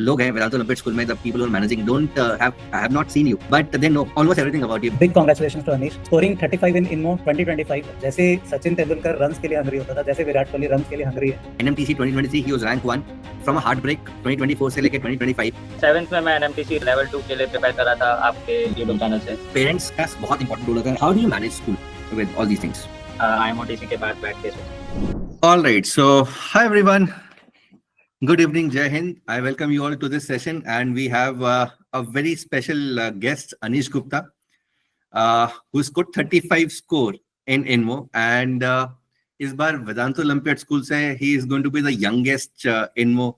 लोग हैं वेदांत olympiad school में, the people who are managing don't have not seen you, but they know almost everything about you. Big congratulations to Anish, scoring 35 in INMO 2025. जैसे Sachin Tendulkar runs के लिए Hungary होता था, जैसे Virat Kohli runs के लिए हंगरी है. NMTC 2023 he was rank 1 from a heartbreak 2024 से लेके 2025. 7th में मैं NMTC level 2 के लिए प्रिपेयर कर रहा था आपके YouTube चैनल से. Parents का बहुत important रोल होता है. How do you manage school with all these things? IMOTC के बाद बैठ के. All right, so hi everyone. Good evening, Jai Hind. I welcome you all to this session, and we have a very special guest, Anish Gupta, who scored 35 score in INMO, and इस बार वेदांत olympiad school से he is going to be the youngest INMO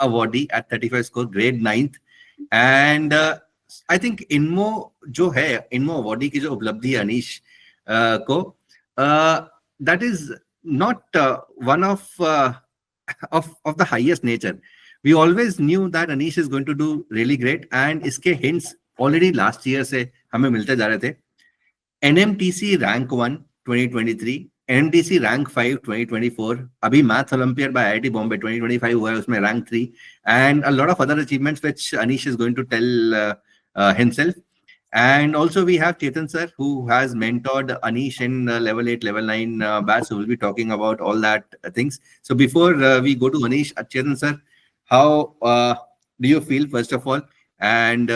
awardee at 35 score, grade 9th, and I think INMO जो है INMO awardee की जो उपलब्धि है अनीश को, that is not one of the highest nature. We always knew that Anish is going to do really great, and इसके hints already last year से हमें मिलते जा रहे थे. NMTC rank 1 2023, NMTC rank 5 2024, अभी Math Olympiad by IIT Bombay 2025 हुआ है, उसमें rank 3, and a lot of other achievements which Anish is going to tell himself. And also we have Chetan sir, who has mentored Anish in level 8, level 9 batch. So we'll be talking about all that things. So before we go to Anish, Chetan sir, how do you feel first of all? And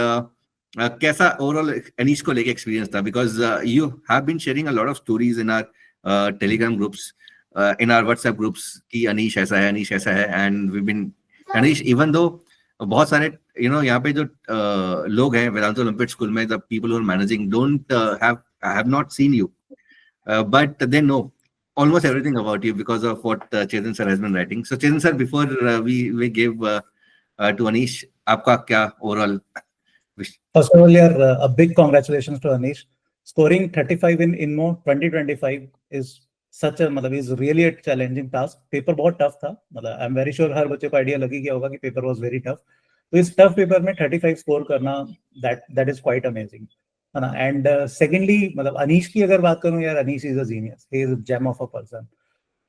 कैसा overall Anish को लेके experience था? Because you have been sharing a lot of stories in our Telegram groups, in our WhatsApp groups कि Anish ऐसा है, Anish ऐसा है, and we've been Anish, even though बहुत सारे यहाँ पे जो लोग हैं वेदांत ओलंपियाड स्कूल में, the people who are managing don't have not seen you, but they know almost everything about you because of what Chetan sir has been writing. So Chetan sir, before we give to Anish, आपका क्या overall? First of all, a big congratulations to Anish. Scoring 35 in INMO 2025 is is really a challenging task. Paper बहुत tough था. I am very sure हर बच्चे को idea लगी गया होगा कि पेपर वाज वेरी टफ. तो इस टफ पेपर में 35 स्कोर करना, दैट इज क्वाइट अमेजिंग, है ना. एंड सेकेंडली अनीश की अगर बात करूं यार, Anish is a genius, he is a gem of a person.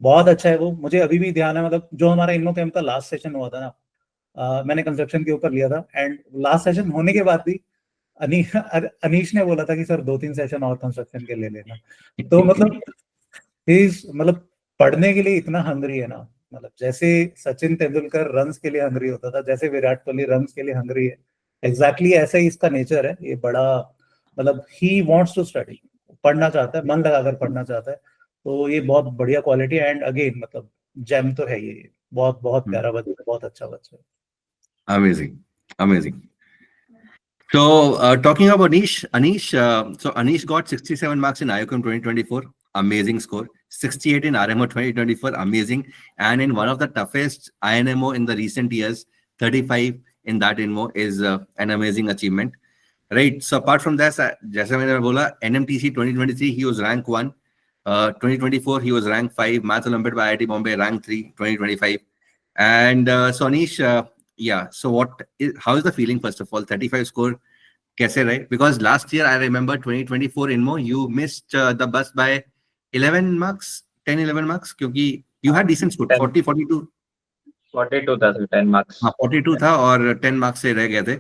बहुत अच्छा है वो. मुझे अभी भी ध्यान है, जो हमारा INMO कैंप का लास्ट सेशन हुआ था ना, मैंने कंस्ट्रक्शन के ऊपर लिया था, एंड लास्ट सेशन होने के बाद भी अनीश ने बोला था कि सर 2-3 सेशन और कंस्ट्रक्शन के ले लेना. तो पढ़ने के लिए इतना हंगरी है ना. जैसे सचिन तेंदुलकर रन्स के लिए हंगरी होता था, जैसे विराट कोहली रन्स के लिए हंगरी है, एग्जैक्टली ऐसा ही इसका नेचर है. ये बड़ा ही वांट्स टू स्टडी, पढ़ना चाहता है, मन लगाकर पढ़ना चाहता है. तो ये बहुत बढ़िया क्वालिटी है. एंड अगेन जेम तो है ये, बहुत बहुत प्यारा बच्चा है, बहुत अच्छा बच्चा है. Amazing. So talking about Anish, so Anish got 67 marks in IOCM 2024, amazing score. 68 in RMO 2024, amazing. And in one of the toughest INMO in the recent years, 35 in that INMO is an amazing achievement, right? So apart from that, जैसे मैंने बोला, NMTC 2023 he was rank 1, 2024 he was rank 5, Math Olympiad by IIT Bombay rank 3, 2025. And so Anish, yeah, so how is the feeling first of all? 35 score कैसे रहे? Because last year I remember 2024 INMO you missed the bus by 11 marks, 10-11 marks, क्योंकि you had decent score, 42 था, 10 marks. हाँ 42 था और 10 marks से रह गए थे.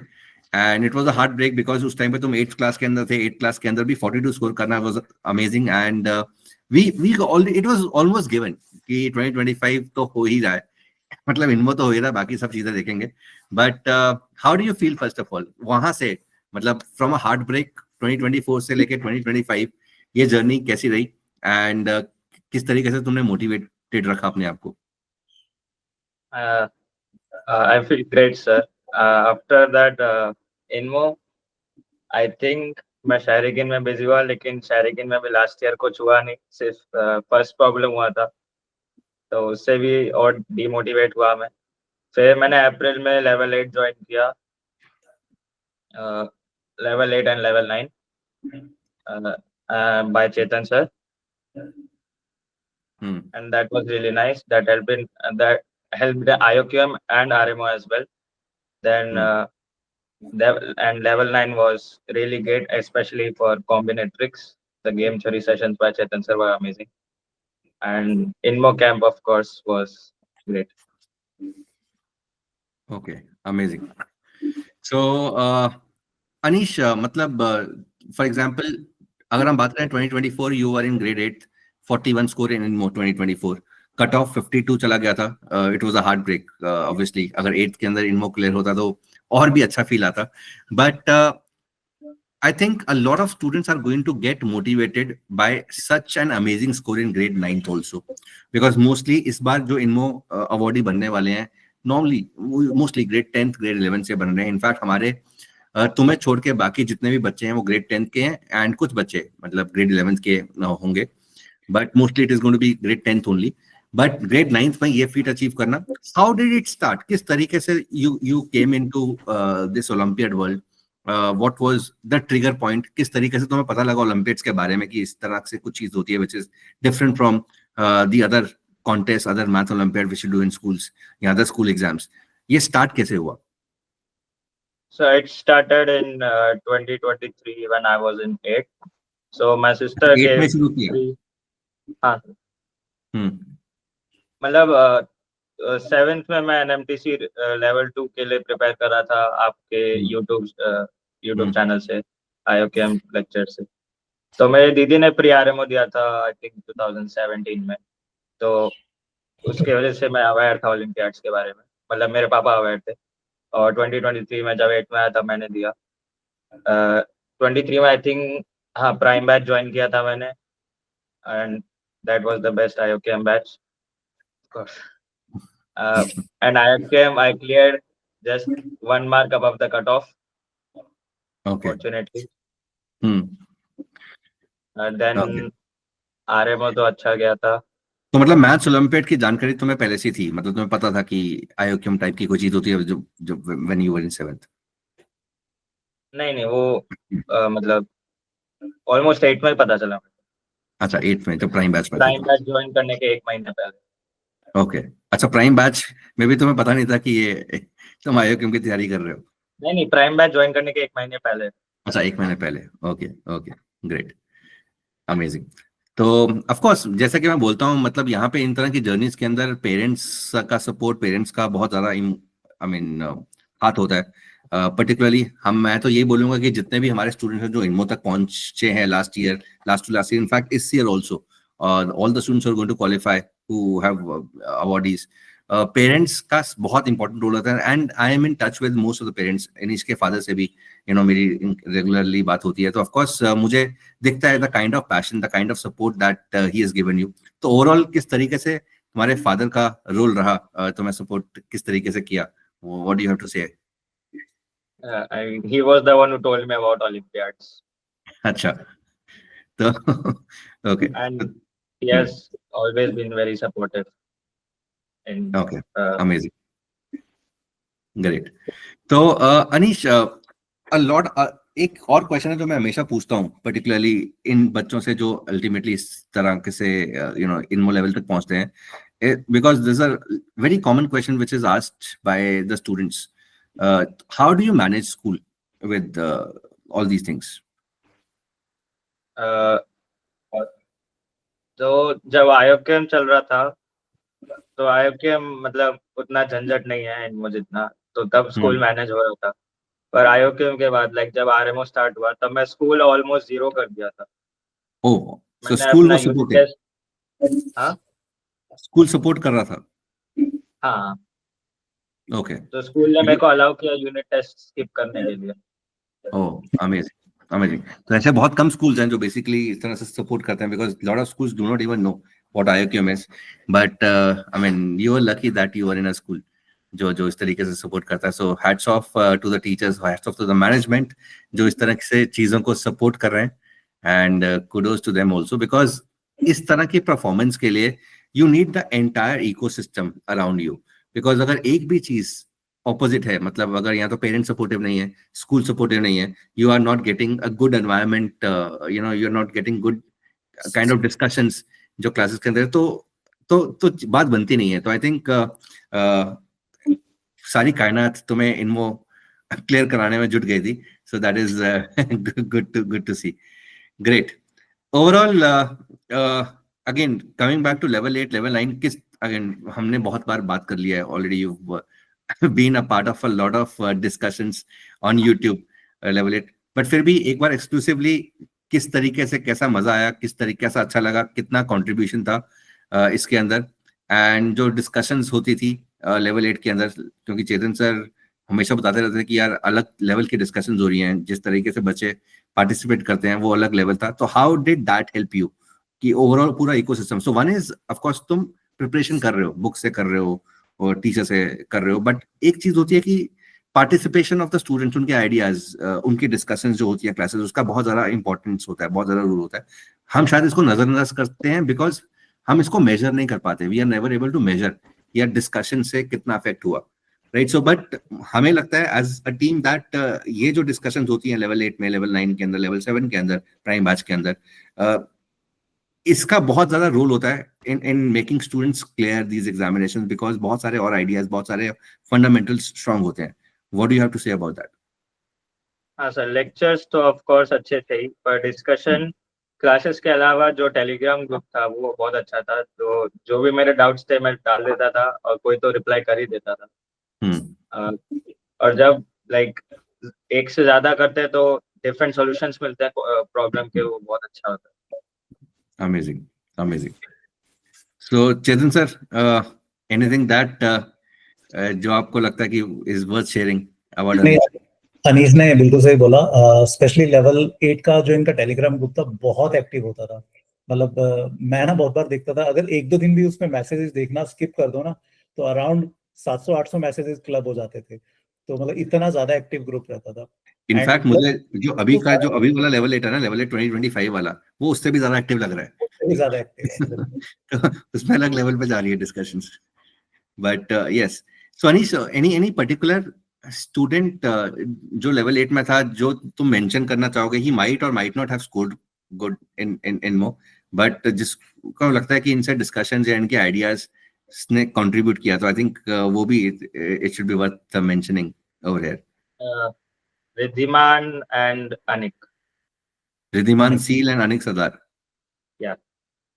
And it was a heartbreak because उस टाइम पे तुम 8th क्लास के अंदर थे. 8th क्लास के अंदर भी 42 स्कोर करना was amazing. And it was almost given कि 2025 तो हो ही रहा है, मतलब INMO तो हो ही रहा है, बाकी सब चीजें देखेंगे. But how do you feel first of all वहां से, from a heartbreak 2024 से लेके 2025 ये जर्नी कैसी रही, एंड किस तरीके से तुमने मोटिवेटेड रखा अपने आप को? I feel great, sir. After that INMO, I think मैं शायरीगिन में बिजी हुआ, लेकिन शायरीगिन में भी लास्ट ईयर कुछ हुआ नहीं, सिर्फ फर्स्ट प्रॉब्लम हुआ था, तो उससे भी और डिमोटिवेट हुआ मैं. फिर मैंने अप्रैल में लेवल 8 ज्वाइन किया, level 8 and level 9 by Chetan sir. And that was really nice. That helped the IOQM and RMO as well. Then and level 9 was really great, especially for combinatorics. The game theory sessions by Chetan sir were amazing. And INMO camp, of course, was great. Okay, amazing. So Anish, मतलब for example अगर हम बात करें 2024, you are in grade 8, 41 score in 2024, cut off 52 चला गया था। It was a heart break obviously. अगर 8th के अंदर इनमो क्लियर होता तो और भी अच्छा फील आता, but I think a lot of students are going to get motivated by such an amazing score in grade 9th also, because mostly इस बार जो इनमो अवार्डी बनने वाले हैं normally mostly grade 10th grade 11 से बन रहे हैं। इनफैक्ट हमारे तुम्हें छोड़ के बाकी जितने भी बच्चे हैं वो ग्रेड 10th के हैं, एंड कुछ बच्चे मतलब ग्रेड 11th के होंगे, but mostly it is going to be grade 10th only. But grade 9th में ये फीट अचीव करना, हाउ डिड इट स्टार्ट? किस तरीके से you came into this olympiad world? What was the trigger point? किस तरीके से तुम्हें पता लगा ओलंपियाड्स के बारे में कि इस तरह से कुछ चीज होती है which is different from the other contest, other math olympiad which you do in schools या अदर स्कूल एग्जाम्स? ये स्टार्ट कैसे हुआ? So it started in 2023 when I was in 8th. So my sister 8 में gave शुरू किया? हाँ, हम्म, मतलब 7th में मैं NMTC लेवल 2 के लिए प्रिपेयर कर रहा था आपके यूट्यूब चैनल से, IOKM लेक्चर से। तो मेरी दीदी ने प्री आरएमओ दिया था आई थिंक 2017 में, तो उसके वजह से मैं अवेयर था ओलंपियाड्स के बारे में, मतलब मेरे पापा अवेयर थे। और 2023 में जब 8 में आया तब मैंने दिया। 23 में आई थिंक हाँ प्राइम बैच ज्वाइन किया था मैंने, and that was the best IOKM batch of course. And IOKM I cleared just 1 mark above the cutoff, okay, fortunately. Okay. Then RMO तो अच्छा गया था। तो मतलब मैथ्स ओलंपियाड की जानकारी तुम्हें पहले से थी, मतलब तुम्हें पता था कि आईओक्यूएम टाइप की कोई चीज होती है जो जो when you were in 7th? नहीं वो मतलब ऑलमोस्ट 8 में पता चला। अच्छा, 8th में, तो प्राइम बैच में थे प्राइम तुम? बैच ज्वाइन करने के 1 महीने पहले। ओके, अच्छा, प्राइम बैच में भी तुम्हें पता नहीं था कि ये तुम आईओक्यूएम की तैयारी कर रहे हो? नहीं प्राइम बैच ज्वाइन करने के 1 महीने पहले। अच्छा, 1 महीने पहले। Okay okay, great, amazing. तो ऑफ कोर्स जैसा कि मैं बोलता हूँ, मतलब यहाँ पे इन तरह की जर्नीज के अंदर पेरेंट्स का सपोर्ट, पेरेंट्स का बहुत ज्यादा आई मीन हाथ होता है। पर्टिकुलरली मैं तो यही बोलूंगा कि जितने भी हमारे स्टूडेंट्स हैं जो इनमो तक पहुंचे हैं last to last year, in fact इस year also, all the students are going to qualify who have awardees, parents का बहुत इंपॉर्टेंट रोल होता है। And I am in touch with most of the parents, Inish के फादर से भी मेरी regularly बात होती है। तो ऑफ कोर्स मुझे दिखता है the kind of passion, the kind of support that he has given you. तो ओवरऑल किस तरीके से तुम्हारे फादर का रोल रहा, तुम्हें सपोर्ट किस तरीके से किया? What do you have to say? He was the one who told me about Olympiads. अच्छा, तो okay, And he has always been very supportive. Okay, amazing, great. तो अनीश, एक और क्वेश्चन है जो मैं हमेशा पूछता हूँ, पर्टिकुलरली इन बच्चों से जो अल्टीमेटली इस तरह के से इनमो लेवल तक पहुंचते हैं, because this are very common question which is asked by the students, how do you manage school with all these things? तो जब IOKM चल रहा था तो IOKM मतलब उतना झंझट नहीं है इनमो जितना, तो तब स्कूल मैनेज हो रहा था। पर IOKM के बाद लाइक जब RMO स्टार्ट हुआ तब मैं स्कूल ऑलमोस्ट 0 कर दिया था। ओह, सो मैंने स्कूल अपना वाज यूनिट सपोर्टिव? टेस्ट, हाँ स्कूल सपोर्ट कर रहा था? हाँ, ओके, तो स्कूल ने मेरे को अलाउ किया यूनिट टेस्ट स्किप करने के लिए। ओह, अमेजिंग, अमेजिंग। तो ऐसे बहुत कम स्कूल्स हैं जो बेसिकली इस तरह से सपोर्ट करते हैं, because lot of schools do not even know what IOKM is, but I mean you are lucky that you are in a school जो इस तरीके से सपोर्ट करता है। So hats off to the teachers, hats off to the management जो इस तरह से चीजों को सपोर्ट कर रहे हैं, and kudos to them also, because इस तरह की परफॉर्मेंस के लिए you need the entire ecosystem around you. Because अगर एक भी चीज ऑपोजिट है, मतलब अगर यहाँ तो पेरेंट्स सपोर्टिव नहीं है, स्कूल सपोर्टिव नहीं है, you are not getting a good environment, you are not getting good kind of discussions जो क्लासेस के अंदर, तो बात बनती नहीं है। तो आई थिंक सारी कायनात तुम्हें इनमो क्लियर कराने में जुट गई थी, so that is good to see, great. Overall again coming back to level 8 level 9, किस अगेन हमने बहुत बार बात कर लिया है already, you been a part of a lot of discussions on YouTube level 8, but फिर भी एक बार exclusively किस तरीके से कैसा मजा आया, किस तरीके से अच्छा लगा, कितना कंट्रीब्यूशन था इसके अंदर, एंड जो डिस्कशंस होती थी लेवल 8 के अंदर, क्योंकि चेतन सर हमेशा बताते रहते हैं कि यार अलग लेवल की डिस्कशंस हो रही हैं, जिस तरीके से बच्चे पार्टिसिपेट करते हैं वो अलग लेवल था. तो how did that help you कि ओवरऑल पूरा ecosystem? So one is of course तुम प्रिपरेशन कर रहे हो, बुक से कर रहे हो और टीचर से कर रहे हो, बट एक चीज होती है कि पार्टिसिपेशन ऑफ द स्टूडेंट्स, उनके आइडियाज, उनकी डिस्कशंस जो होती है क्लासेस, उसका बहुत ज्यादा इंपॉर्टेंस होता है, बहुत ज्यादा रोल होता है. हम शायद इसको नजरअंदाज करते हैं बिकॉज हम इसको मेजर नहीं कर पाते. We are never able to measure या डिस्कशन से कितना अफेक्ट हुआ, राइट? सो बट हमें लगता है एज अ टीम दैट ये जो डिस्कशंस होती हैं लेवल 8 में, लेवल 9 के अंदर, लेवल 7 के अंदर, प्राइम बैच के अंदर, इसका बहुत ज्यादा रोल होता है in making students clear these examinations, because बहुत सारे और आइडियाज, बहुत सारे फंडामेंटल्स स्ट्रांग होते हैं. What do you have to say about that? हाँ सर, लेक्चर्स तो ऑफ कोर्स अच्छे थे ही, पर डिस्कशन क्लासेस के अलावा जो टेलीग्राम ग्रुप था वो बहुत अच्छा था. तो जो भी मेरे डाउट्स थे मैं डाल देता था और कोई तो रिप्लाई कर ही देता था. और जब लाइक एक से ज्यादा करते तो डिफरेंट सॉल्यूशंस मिलते हैं प्रॉब्लम के, वो बहुत अच्छा होता है. Amazing, amazing. So Chetan sir, anything that जो आपको लगता है कि is worth sharing about नहीं, Anish? अनीश ने बिल्कुल सही बोला. स्पेशली लेवल 8 का जो इनका टेलीग्राम ग्रुप था बहुत एक्टिव होता था. मतलब मैं ना बहुत बार देखता था, अगर एक दो दिन भी उसमें मैसेजेस देखना स्किप कर दो ना, तो अराउंड 700-800 मैसेजेस क्लब हो जाते थे. तो मतलब इतना ज्यादा एक्टिव ग्रुप रहता था. इनफैक्ट मुझे जो अभी वाला लेवल 8 है ना, लेवल 8 2025 वाला, वो उससे भी ज्यादा एक्टिव लग रहा है. ज्यादा एक्टिव है. तो उसमें अलग लेवल पे जा रही है discussions. But yes, so Anish, any particular student जो लेवल 8 में था जो तुम मेंशन करना चाहोगे? ही माइट और might not have scored good in मो, बट जिसको लगता है कि इनसे डिस्कशंस या इनके आइडियाज ने कंट्रीब्यूट किया, तो आई थिंक वो भी it should be worth mentioning over here. Riddhiman and Anik. Riddhiman Seal and Anik Sardar. Yeah.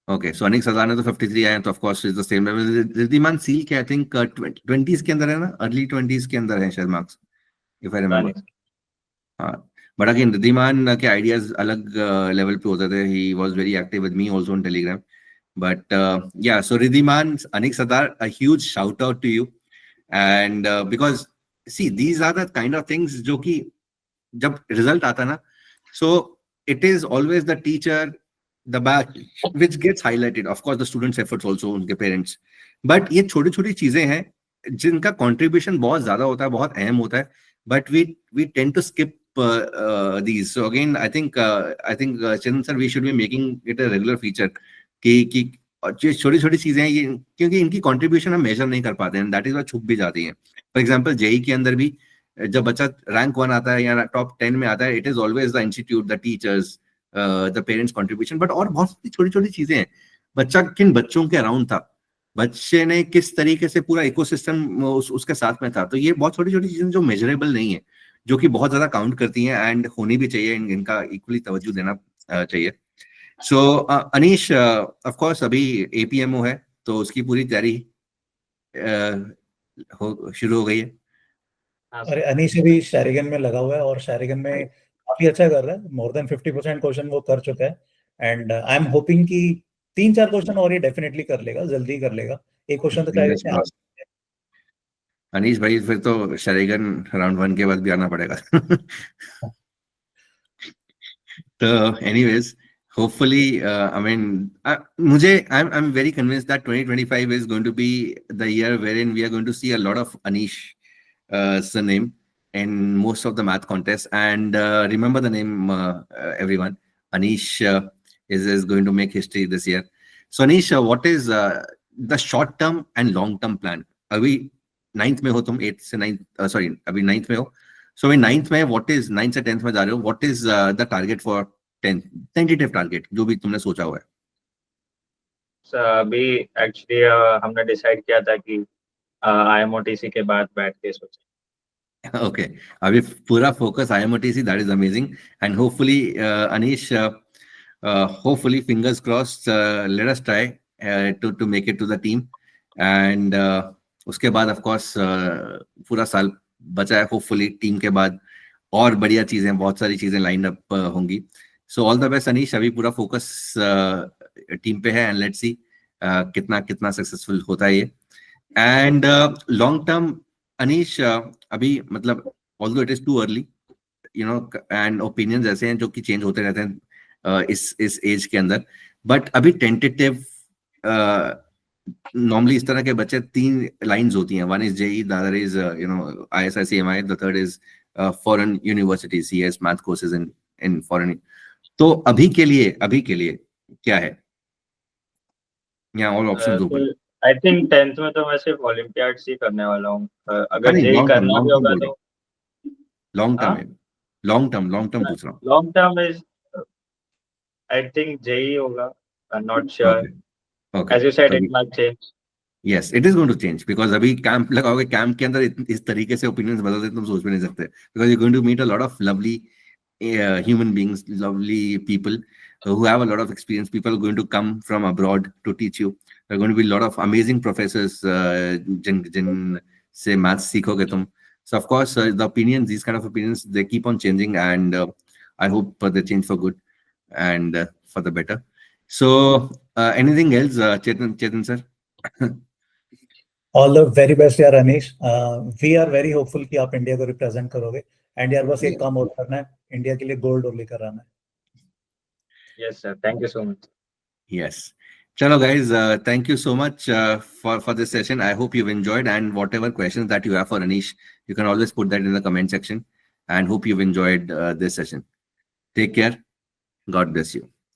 Okay, so Anik Sardar ने तो 53 आए हैं, तो of course is the same level. Riddhiman Seal के आई थिंक 20s के अंदर है ना, अर्ली 20s के अंदर है शायद मार्क्स, इफ आई रिमेंबर. हाँ, बट अगेन रिद्धिमान के आइडियाज अलग लेवल पे होते थे. He was very active with me also on Telegram. But yeah, so Riddhiman, Anik Sardar, a huge shout out to you. And because see these are the kind of things जो कि जब result आता ना, so it is always the teacher, the back which gets highlighted, of course the students efforts also, उनके parents, but ये छोटी छोटी चीजें हैं जिनका contribution बहुत ज्यादा होता है, बहुत अहम होता है, but we tend to skip these. So again I think Chetan sir, we should be making it a regular feature कि जो छोटी छोटी चीजें हैं ये, क्योंकि इनकी contribution हम measure नहीं कर पाते हैं, that is why छुप भी जाती हैं. For example JEE के अंदर भी जब बच्चा रैंक 1 आता है या टॉप 10 में आता है, it is always the institute, the teachers, the parents contribution, but और बहुत सी छोटी छोटी चीजें हैं. बच्चा किन बच्चों के अराउंड था, बच्चे ने किस तरीके से पूरा इकोसिस्टम उसके साथ में था, तो ये बहुत छोटी छोटी चीजें जो मेजरेबल नहीं है, जो कि बहुत ज्यादा काउंट करती हैं एंड होनी भी चाहिए, इनका इक्वली तवज्जो देना चाहिए. सो अनीश, ऑफ कोर्स अभी एपीएमओ है, तो उसकी पूरी तैयारी शुरू हो गई है. अरे अनीश अभी शैरिगन में लगा हुआ है और शैरिगन में काफी अच्छा कर रहा है. मोर देन 50% क्वेश्चन वो कर चुका है. एंड आई एम होपिंग कि 3-4 क्वेश्चन और ये डेफिनेटली कर लेगा, जल्दी कर लेगा. एक क्वेश्चन तो क्या अनीश भाई, फिर तो शैरिगन राउंड 1 के बाद भी आना पड़ेगा. तो anyways, hopefully I mean I'm very convinced that 2025 is going to be the year wherein we are going to see a lot of Anish surname in most of the math contests. And remember the name, everyone. Anish is going to make history this year. So Anish, what is the short term and long term plan? अभी 9th में हो तुम, 8th से 9th, sorry, अभी 9th में हो. So in 9th में, what is 9th से 10th में जा रहे हो, what is the target for 10th, tentative target जो भी तुमने सोचा हुआ है? So, अभी एक्चुअली हमने डिसाइड किया था कि IMOTC के बाद बैठ के सोचें. Okay, अभी पूरा focus IMOTC, that is amazing. And hopefully Anish, hopefully fingers crossed, let us try to make it to the team. And उसके बाद ऑफ कोर्स पूरा साल बचा है, होपफुली टीम के बाद और बढ़िया चीजें, बहुत सारी चीजें लाइन अप होंगी. So all the best Anish. अभी पूरा फोकस टीम पे है एंड लेट्स सी कितना कितना सक्सेसफुल होता है ये. एंड लॉन्ग टर्म अनीश, अभी मतलब although it is too early, you know, and opinions ऐसे हैं जो कि चेंज होते रहते हैं इस एज के अंदर, बट अभी टेंटेटिव नॉर्मली इस तरह के बच्चे 3 लाइंस होती हैं. One is JEE, the other is you know ISI-CMI, the third is foreign university CS math courses in foreign. तो अभी के लिए क्या है यहाँ? All options open. I think 10th में तो मैं सिर्फ ओलंपियाड्स ही करने वाला हूँ. अगर नहीं, जेई लॉन्ग टर्म, करना भी होगा तो लॉन्ग टर्म हाँ, है. लॉन्ग टर्म पूछ रहा हूँ. Long term is I think JEE होगा. I am not sure. Okay. As you said it might change. Yes, it is going to change because अभी कैंप लगाओगे, कैंप के अंदर इस तरीके से ओपिनियंस बदलते तुम सोच भी नहीं सकते, because you're going to meet a lot of lovely human beings, lovely people who have a lot of experience. People are going to come from abroad to teach you. There are going to be a lot of amazing professors जिन से maths सीखोगे तुम. So of course the opinions, these kind of opinions, they keep on changing, and I hope they change for good and for the better. So anything else, Chetan sir? All the very best यार Anish. We are very hopeful कि आप India को represent करोगे. And यार बस एक काम और करना है, इंडिया के लिए गोल्ड और लेकर आना है. Yes sir, thank you so much. Yes. Chalo guys, thank you so much for this session. I hope you've enjoyed, and whatever questions that you have for Anish, you can always put that in the comment section, and hope you've enjoyed this session. Take care. God bless you.